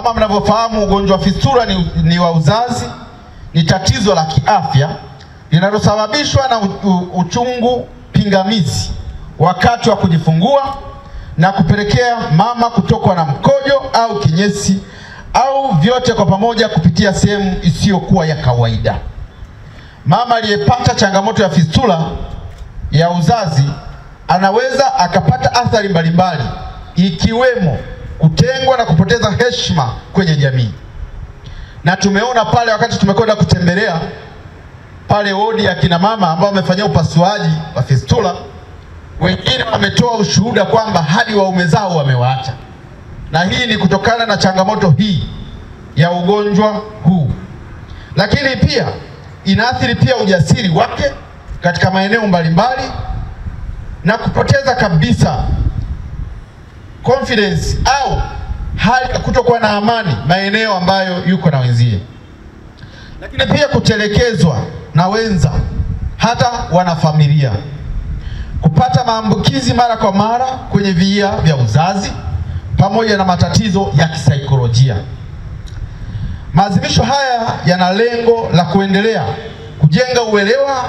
Kama mnavyofahamu, ugonjwa wa fistula ni wa uzazi, ni tatizo la kiafya linalosababishwa na uchungu pingamizi wakati wa kujifungua na kupelekea mama kutokwa na mkojo au kinyesi au vyote kwa pamoja kupitia sehemu isiyokuwa ya kawaida. Mama aliyepata changamoto ya fistula ya uzazi anaweza akapata athari mbalimbali, ikiwemo kutengwa na kupoteza heshima kwenye jamii. Na tumeona pale wakati tumekwenda kutembelea pale wodi ya kina mama ambao wamefanyia upasuaji wa fistula, wengine wametoa ushuhuda kwamba hadi waume zao wamewaacha. Na hii ni kutokana na changamoto hii ya ugonjwa huu. Lakini pia inaathiri pia ujasiri wake katika maeneo mbalimbali na kupoteza kabisa confidence au hali ya kutokuwa na amani maeneo ambayo yuko na wenzie. Lakini pia kutelekezwa na wenza, hata wanafamilia, kupata maambukizi mara kwa mara kwenye via vya uzazi, pamoja na matatizo ya kisaikolojia. Maadhimisho haya yana lengo la kuendelea kujenga uelewa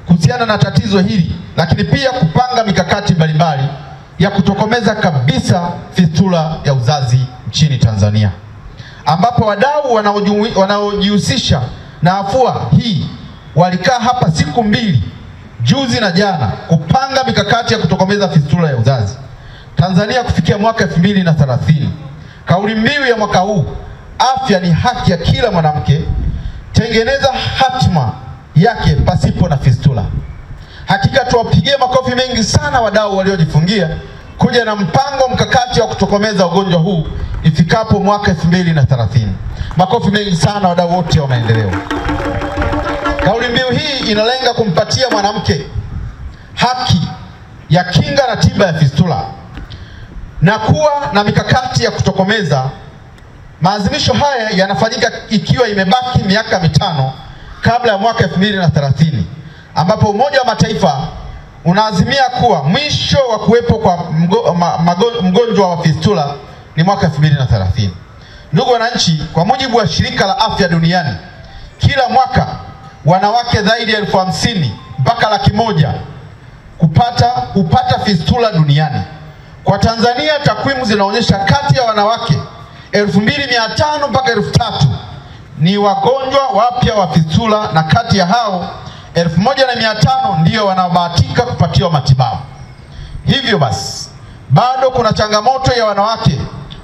kuhusiana na tatizo hili, lakini pia kupanga mikakati mbalimbali ya kutokomeza kabisa fistula ya uzazi nchini Tanzania, ambapo wadau wanaojihusisha na afua hii walikaa hapa siku mbili, juzi na jana, kupanga mikakati ya kutokomeza fistula ya uzazi Tanzania kufikia mwaka 2030. Kauli mbiu ya mwaka huu, afya ni haki ya kila mwanamke, tengeneza hatima yake pasipo na fistula. Hakika tuwapigie makofi mengi sana wadau waliojifungia kuja na mpango mkakati wa kutokomeza ugonjwa huu ifikapo mwaka 2030. Makofi mengi sana wadau wote wa maendeleo. Kauli mbiu hii inalenga kumpatia mwanamke haki ya kinga na tiba ya fistula na kuwa na mikakati ya kutokomeza. Maadhimisho haya yanafanyika ikiwa imebaki miaka 5 kabla ya mwaka 2030, ambapo Umoja wa Mataifa unaazimia kuwa mwisho wa kuwepo kwa mgonjwa wa fistula ni mwaka 2030. Ndugu wananchi, kwa mujibu wa Shirika la Afya Duniani, kila mwaka wanawake zaidi ya 50,000 mpaka 100,000 hupata fistula duniani. Kwa Tanzania, takwimu zinaonyesha kati ya wanawake 2,500 mpaka 3,000 ni wagonjwa wapya wa fistula, na kati ya hao 1,500 ndio wanaobahatika kupatiwa matibabu. Hivyo basi, bado kuna changamoto ya wanawake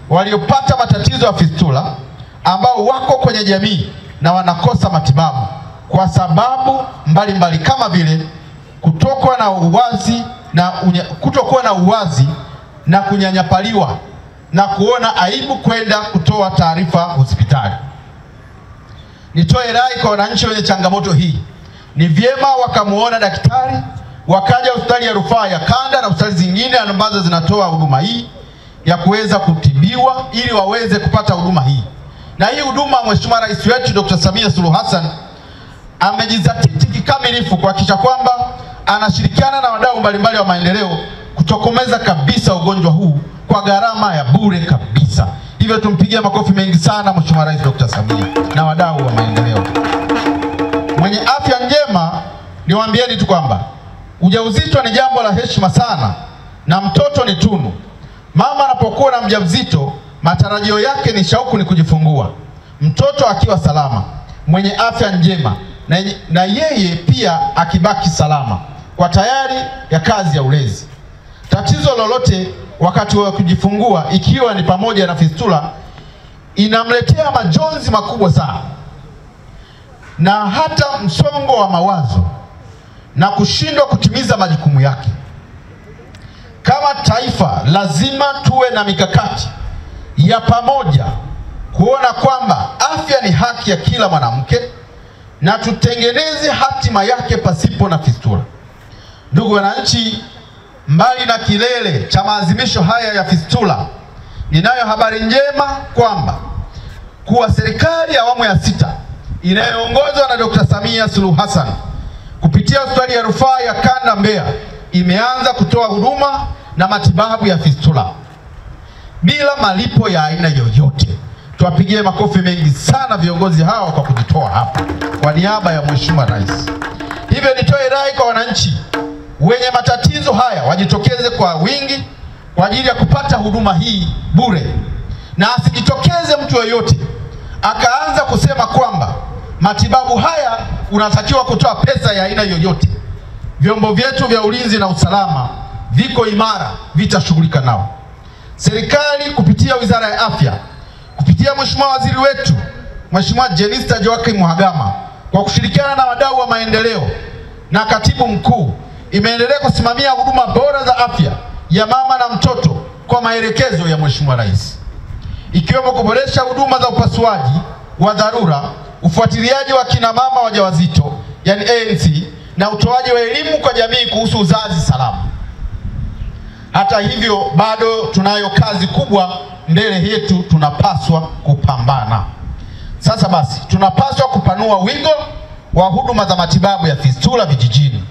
waliopata matatizo ya fistula ambao wako kwenye jamii na wanakosa matibabu kwa sababu mbalimbali kama vile kutokuwa na uwazi na kunyanyapaliwa na kuona aibu kwenda kutoa taarifa hospitali. Nitoe rai kwa wananchi wenye changamoto hii, ni vyema wakamuona daktari, wakaja hospitali ya rufaa ya kanda na hospitali zingine ambazo zinatoa huduma hii ya kuweza kutibiwa ili waweze kupata huduma hii. Na hii huduma Mheshimiwa Rais wetu Dr. Samia Suluhu Hassan amejizatiti kikamilifu kuhakikisha kwamba anashirikiana na wadau mbalimbali wa maendeleo kutokomeza kabisa ugonjwa huu kwa gharama ya bure kabisa. Hivyo tumpigie makofi mengi sana Mheshimiwa Rais Dr. Samia na wadau wa maendeleo. Mwenye afya njema, niwaambieni tu kwamba ujauzito ni jambo la heshima sana na mtoto ni tunu. Mama anapokuwa na mjamzito, matarajio yake ni shauku ni kujifungua mtoto akiwa salama, mwenye afya njema, na yeye pia akibaki salama kwa tayari ya kazi ya ulezi. Tatizo lolote wakati wa kujifungua, ikiwa ni pamoja na fistula, inamletea majonzi makubwa sana na hata msongo wa mawazo na kushindwa kutimiza majukumu yake. Kama taifa lazima tuwe na mikakati ya pamoja kuona kwamba afya ni haki ya kila mwanamke na tutengeneze hatima yake pasipo na fistula. Ndugu wananchi, mbali na kilele cha maadhimisho haya ya fistula, ninayo habari njema kwamba serikali ya awamu ya 6 inayoongozwa na Dr. Samia Suluhu Hassan kupitia hospitali ya rufaa ya kanda Mbeya imeanza kutoa huduma na matibabu ya fistula bila malipo ya aina yoyote. Tuwapigie makofi mengi sana viongozi hawa kwa kujitoa hapa kwa niaba ya Mheshimiwa Rais. Hivyo nitoe rai kwa wananchi wenye matatizo haya wajitokeze kwa wingi kwa ajili ya kupata huduma hii bure, na asijitokeze mtu yoyote akaanza kusema kwamba matibabu haya unatakiwa kutoa pesa ya aina yoyote. Vyombo vyetu vya ulinzi na usalama viko imara, vitashughulika nao. Serikali kupitia Wizara ya Afya, kupitia Mheshimiwa Waziri wetu Mheshimiwa Jenista Joakim Mhagama, kwa kushirikiana na wadau wa maendeleo na Katibu Mkuu, imeendelea kusimamia huduma bora za afya ya mama na mtoto kwa maelekezo ya Mheshimiwa Rais, ikiwemo kuboresha huduma za upasuaji wa dharura, ufuatiliaji wa kina mama wajawazito yani ANC, na utoaji wa elimu kwa jamii kuhusu uzazi salama. Hata hivyo, bado tunayo kazi kubwa mbele yetu, tunapaswa kupambana. Sasa basi, tunapaswa kupanua wigo wa huduma za matibabu ya fistula vijijini,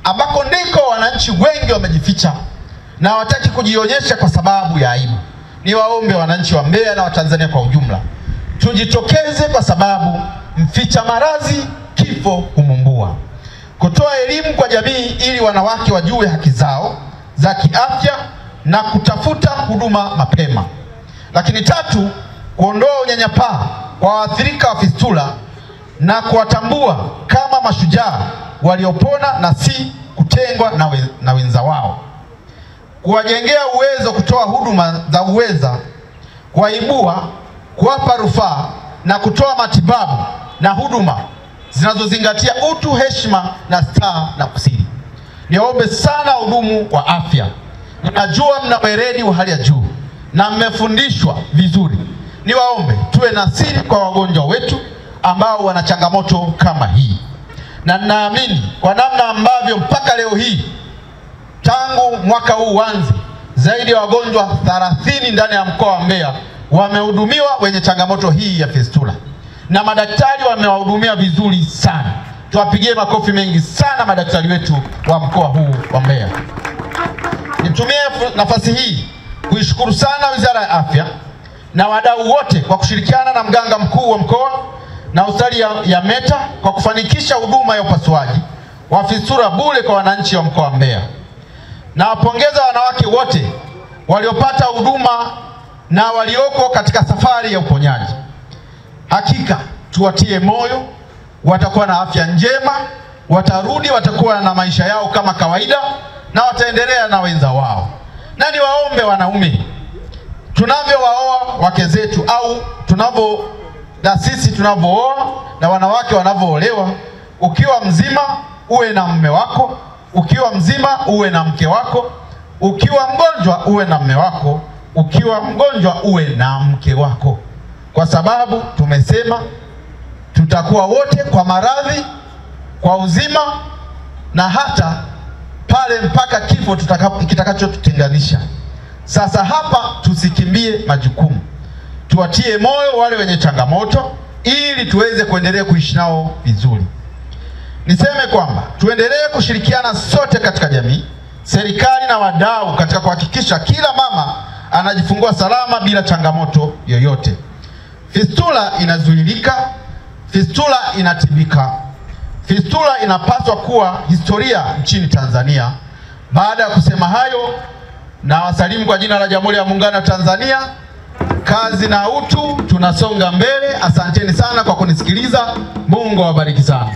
ambako ndiko wananchi wengi wamejificha na hawataki kujionyesha kwa sababu ya aibu. Niwaombe wananchi wa Mbeya na Watanzania kwa ujumla, tujitokeze kwa sababu mficha maradhi kifo humumbua. Kutoa elimu kwa jamii ili wanawake wajue haki zao za kiafya na kutafuta huduma mapema. Lakini tatu, kuondoa unyanyapaa kwa waathirika wa fistula na kuwatambua kama mashujaa waliopona na si kutengwa na wenza wao. Kuwajengea uwezo kutoa huduma za uweza, kuwaibua, kuwapa rufaa na kutoa matibabu na huduma zinazozingatia utu, heshima na staha na kusiri. Niombe sana wahudumu wa afya, ninajua mna weledi wa hali ya juu na mmefundishwa vizuri. Niwaombe tuwe na siri kwa wagonjwa wetu ambao wana changamoto kama hii, na ninaamini kwa namna ambavyo mpaka leo hii tangu mwaka huu uanze, zaidi ya wagonjwa 30 ndani ya mkoa wa Mbeya wamehudumiwa wenye changamoto hii ya fistula, na madaktari wamewahudumia vizuri sana. Tuwapigie makofi mengi sana madaktari wetu wa mkoa huu wa Mbeya. Nitumie nafasi hii kuishukuru sana Wizara ya Afya na wadau wote kwa kushirikiana na mganga mkuu wa mkoa na hospitali ya Meta kwa kufanikisha huduma ya upasuaji wa fistula bure kwa wananchi wa mkoa wa Mbeya. Na wapongeza wanawake wote waliopata huduma na walioko katika safari ya uponyaji. Hakika tuwatie moyo, watakuwa na afya njema, watarudi, watakuwa na maisha yao kama kawaida na wataendelea na wenza wao. Na niwaombe wanaume, tunavyowaoa wake zetu au na sisi tunavyooa na wanawake wanavyoolewa, ukiwa mzima uwe na mume wako, ukiwa mzima uwe na mke wako, ukiwa mgonjwa uwe na mume wako, ukiwa mgonjwa uwe na mke wako, kwa sababu tumesema tutakuwa wote kwa maradhi, kwa uzima, na hata pale mpaka kifo kitakachotutenganisha. Sasa hapa tusikimbie majukumu, tuwatie moyo wale wenye changamoto ili tuweze kuendelea kuishi nao vizuri. Niseme kwamba tuendelee kushirikiana sote katika jamii, serikali na wadau katika kuhakikisha kila mama anajifungua salama bila changamoto yoyote. Fistula inazuilika, fistula inatibika. Fistula inapaswa kuwa historia nchini Tanzania. Baada ya kusema hayo, na wasalimu kwa jina la Jamhuri ya Muungano wa Tanzania. Kazi na utu, tunasonga mbele. Asanteni sana kwa kunisikiliza. Mungu awabariki sana.